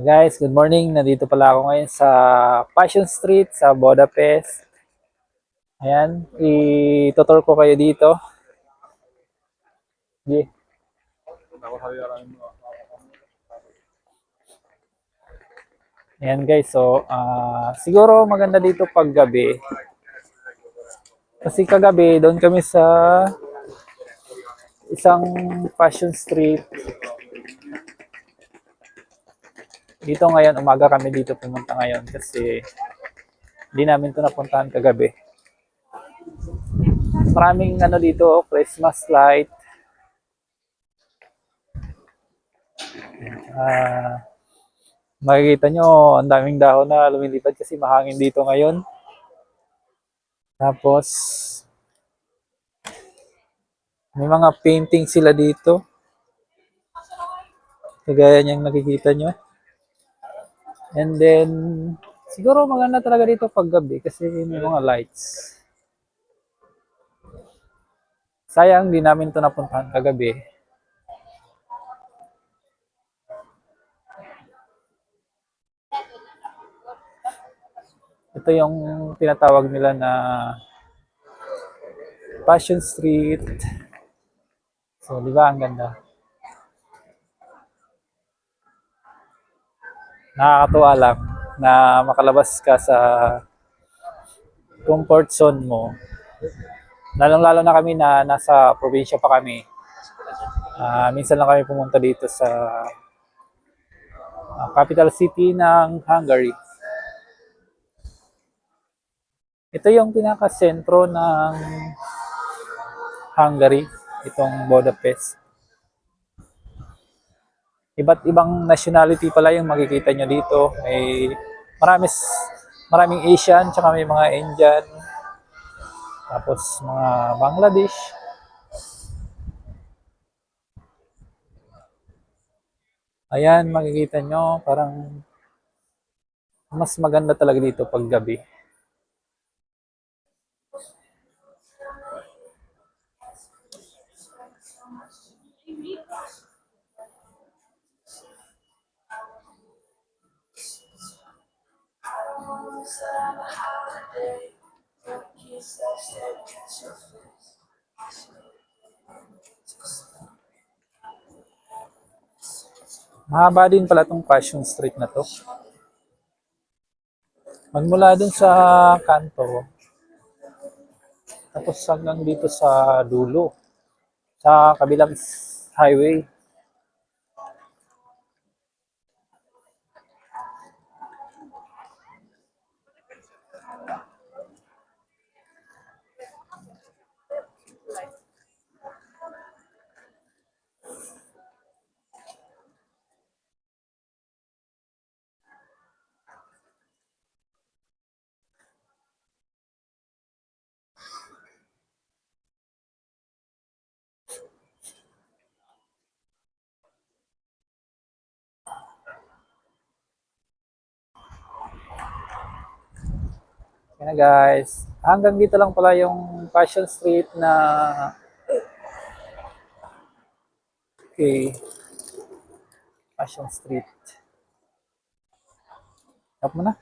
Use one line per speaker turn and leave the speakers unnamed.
Guys, good morning. Nandito pala ako ngayon sa Passion Street sa Budapest. Ayan, itutur ko kayo dito. Sige. Ayan guys, so siguro maganda dito pag gabi. Kasi kagabi, doon kami sa isang Passion Street. Dito ngayon, umaga kami dito pumunta ngayon kasi hindi namin ito napuntahan kagabi. Maraming ano dito, Christmas light. Makikita nyo, ang daming dahon na lumilipad kasi mahangin dito ngayon. Tapos, may mga painting sila dito. Kagaya niyang nakikita nyo. And then, siguro maganda talaga dito pag gabi kasi may mga lights. Sayang, di namin ito napuntahan kagabi. Ito yung tinatawag nila na Passion Street. So, di ba ang ganda? Nakakatuwa lang na makalabas ka sa comfort zone mo. Lalong-lalo na kami na nasa probinsya pa kami. Minsan lang kami pumunta dito sa capital city ng Hungary. Ito yung pinaka-sentro ng Hungary, itong Budapest. Iba't ibang nationality pala yung makikita nyo dito. May maraming Asian, tsaka may mga Indian, tapos mga Bangladesh. Ayan, makikita nyo, parang mas maganda talaga dito pag gabi. Mahaba din pala itong Passion Street na to. Magmula dun sa kanto, tapos hanggang dito sa dulo, sa kabilang highway. Kaya guys, hanggang dito lang pala yung Passion Street na okay, Passion Street. Tap mo na.